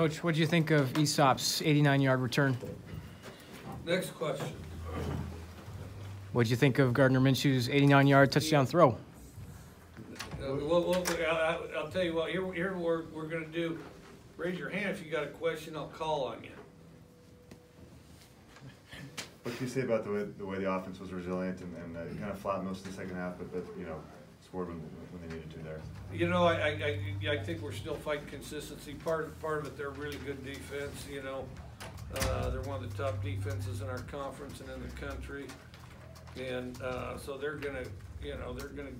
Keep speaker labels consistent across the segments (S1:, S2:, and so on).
S1: Coach, what do you think of Aesop's 89-yard return?
S2: Next question.
S1: What do you think of Gardner Minshew's 89-yard touchdown throw?
S2: I'll tell you what, here we're going to do. Raise your hand if you got a question, I'll call on you.
S3: What can you say about the way the offense was resilient and kind of flat most of the second half, but scored when they needed to there?
S2: You know, I think we're still fighting consistency. Part of it, they're really good defense. You know, they're one of the top defenses in our conference and in the country, and so they're gonna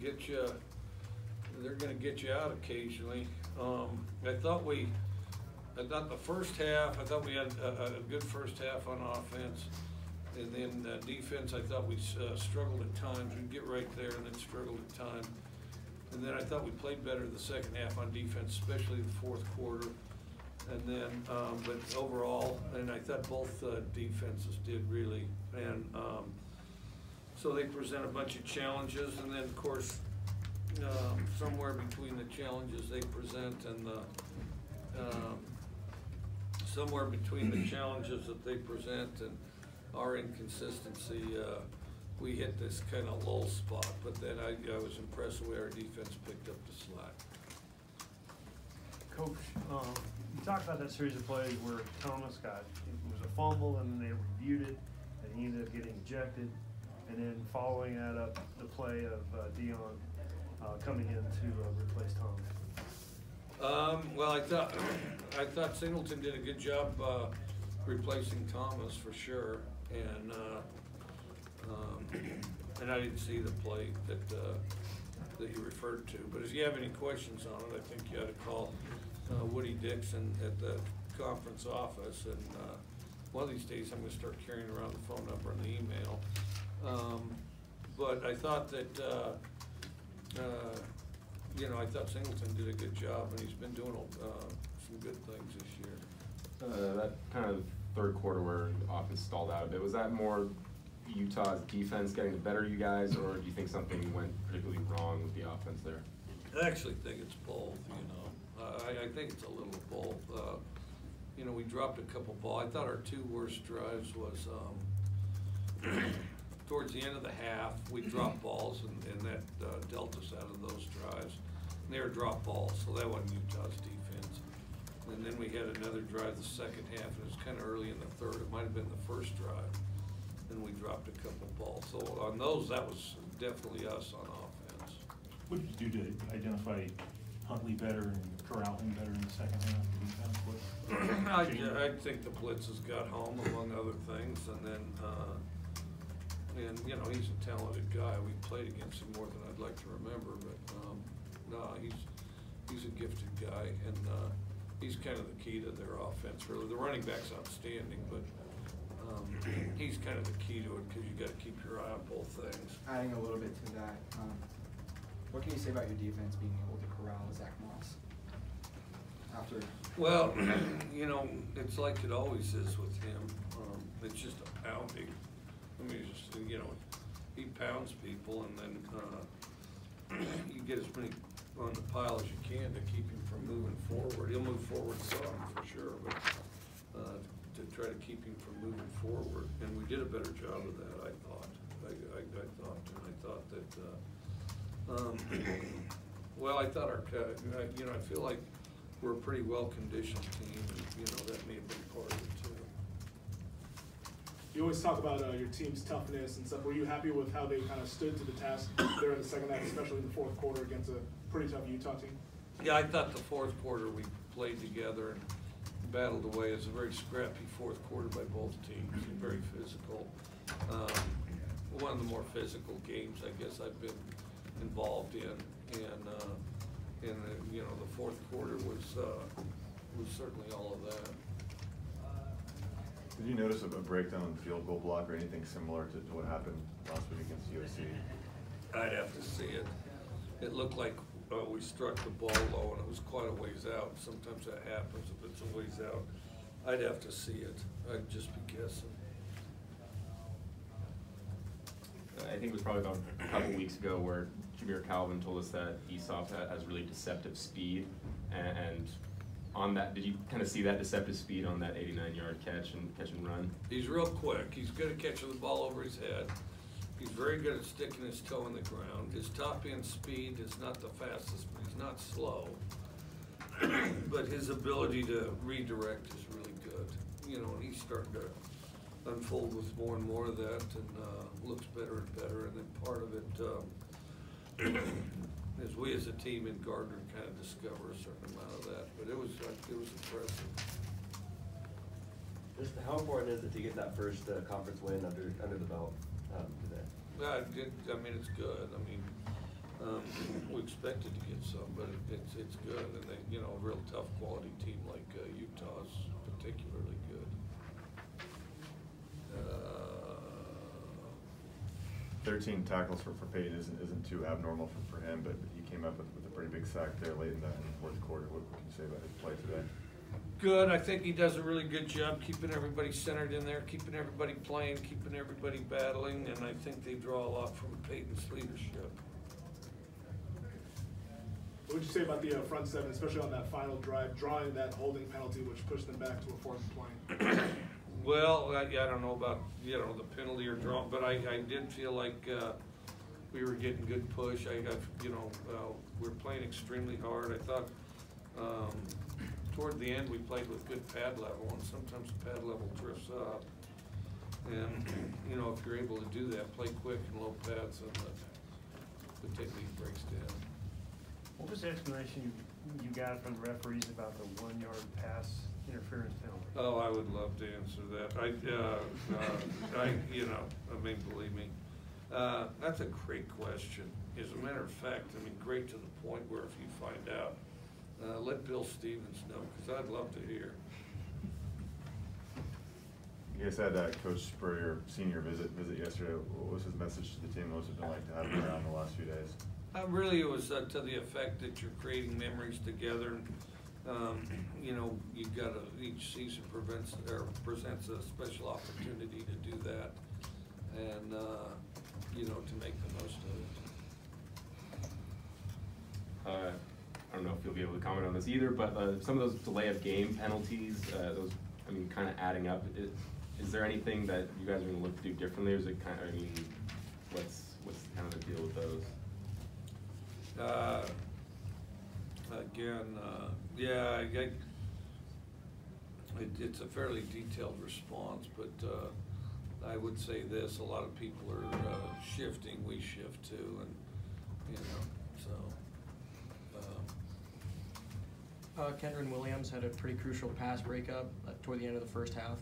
S2: get you. They're gonna get you out occasionally. I thought the first half. I thought we had a good first half on offense. And then defense, I thought we struggled at times. We'd get right there and then struggled at times. And then I thought we played better the second half on defense, especially the fourth quarter. And then, but overall, and I thought both defenses did really. And so they present a bunch of challenges. And then, of course, somewhere between the challenges they present and somewhere between the challenges that they present and our inconsistency, we hit this kind of lull spot, but then I was impressed the way our defense picked up the slack.
S4: Coach, you talked about that series of plays where Thomas it was a fumble and then they reviewed it and he ended up getting ejected, and then following that up the play of Dion coming in to replace Thomas.
S2: Well, I thought Singleton did a good job replacing Thomas for sure. And I didn't see the play that you referred to. But if you have any questions on it, I think you ought to call Woody Dixon at the conference office. And one of these days, I'm going to start carrying around the phone number and the email. But I thought that I thought Singleton did a good job, and he's been doing some good things this year.
S5: That kind of third quarter where the offense stalled out a bit, was that more Utah's defense getting the better of you guys, or do you think something went particularly wrong with the offense there?
S2: I actually think it's both, I think it's a little of both. We dropped a couple balls. I thought our two worst drives was towards the end of the half, we dropped balls, and that dealt us out of those drives. And they were drop balls, so that wasn't Utah's defense. And then we had another drive the second half, and it was kind of early in the third. It might have been the first drive. And we dropped a couple balls. So on those, that was definitely us on offense.
S6: What did you do to identify Huntley better and corral him better in the second half of the defense?
S2: I think the blitzes got home, among other things. And then, he's a talented guy. We played against him more than I'd like to remember. But, no, he's a gifted guy. And he's kind of the key to their offense, really. The running back's outstanding, but he's kind of the key to it because you got to keep your eye on both things.
S7: Adding a little bit to that, what can you say about your defense being able to corral Zach Moss?
S2: Well, it's like it always is with him. It's just a pounding. I mean, he pounds people, and then you get as many on the pile as you can to keep him from moving forward. He'll move forward some for sure, but to try to keep him from moving forward, and we did a better job of that, I thought. I thought our, I feel like we're a pretty well-conditioned team, and that may have been part of it too.
S8: You always talk about your team's toughness and stuff. Were you happy with how they kind of stood to the task there in the second half, especially in the fourth quarter against a pretty tough Utah team?
S2: Yeah, I thought the fourth quarter we played together and battled away. It was a very scrappy fourth quarter by both teams, and very physical. One of the more physical games I guess I've been involved in, and the fourth quarter was certainly all of that.
S3: Did you notice a breakdown in the field goal block or anything similar to what happened last week against USC?
S2: I'd have to see it. It looked like we struck the ball low, and it was quite a ways out. Sometimes that happens if it's a ways out. I'd have to see it. I'd just be guessing.
S5: I think it was probably about a couple weeks ago where Jameer Calvin told us that Aesop has really deceptive speed, and on that, did you kind of see that deceptive speed on that 89-yard catch and run?
S2: He's real quick. He's good at catching the ball over his head. He's very good at sticking his toe in the ground. His top end speed is not the fastest, but he's not slow. But his ability to redirect is really good. You know, and he's starting to unfold with more and more of that, and looks better and better. And then part of it is we as a team in Gardner kind of discover a certain amount of that. But it was impressive.
S9: Just how important is it to get that first conference win under the belt today?
S2: I mean, it's good. I mean, we expected to get some, but it's good. And they, you know, a real tough quality team like Utah's particularly good.
S3: 13 tackles for Peyton isn't too abnormal for him, but he came up with a pretty big sack there late in the fourth quarter. What can you say about his play today?
S2: Good. I think he does a really good job keeping everybody centered in there, keeping everybody playing, keeping everybody battling, and I think they draw a lot from Peyton's leadership.
S8: What would you say about the front seven, especially on that final drive, drawing that holding penalty, which pushed them back to a 4th and 20?
S2: Well, I don't know about, you know, the penalty or draw, but I did feel like we were getting good push. I got, you know, we were playing extremely hard. I thought toward the end we played with good pad level, and sometimes the pad level drifts up. And, you know, if you're able to do that, play quick and low pads, and the technique breaks down.
S4: What was the explanation you got from the referees about the 1-yard pass interference penalty?
S2: Oh, I would love to answer that. You know, I mean, believe me, that's a great question. As a matter of fact, I mean, great to the point where if you find out, let Bill Stevens know, because I'd love to hear.
S3: You guys had Coach Spurrier senior visit yesterday. What was his message to the team? What was it been like to have him around the last few days?
S2: Really, it was to the effect that you're creating memories together. You know, you've got each season presents a special opportunity to do that, and you know, to make the most of it.
S5: I don't know if you'll be able to comment on this either, but some of those delay of game penalties, those, I mean, kind of adding up. Is there anything that you guys are going to look to do differently, or is it kind of, I mean, what's kind of the deal with those?
S2: Again, yeah, it's a fairly detailed response, but I would say this: a lot of people are shifting. We shift too, and you know, so.
S10: Kendron Williams had a pretty crucial pass breakup toward the end of the first half.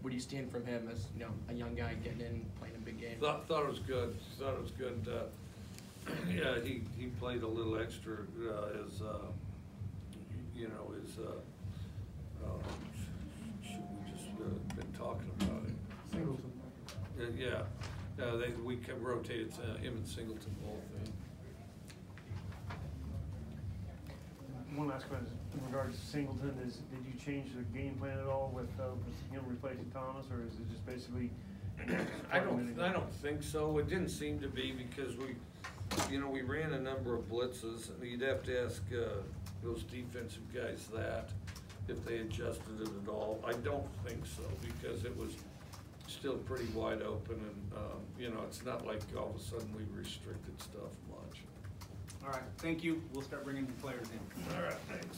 S10: What do you stand from him as, you know, a young guy getting in, playing a big game?
S2: Thought it was good. Thought it was good. Yeah, he played a little extra as you know, as we just been talking about it. Singleton. Yeah, we kept rotated him and Singleton both.
S4: One last question in regards to Singleton is: did you change the game plan at all with him replacing Thomas, or is it just basically?
S2: I don't think so. It didn't seem to be, because we ran a number of blitzes, and you'd have to ask those defensive guys that if they adjusted it at all. I don't think so, because it was still pretty wide open, and you know, it's not like all of a sudden we restricted stuff much.
S7: All right, thank you. We'll start bringing the players in.
S2: All right, thanks.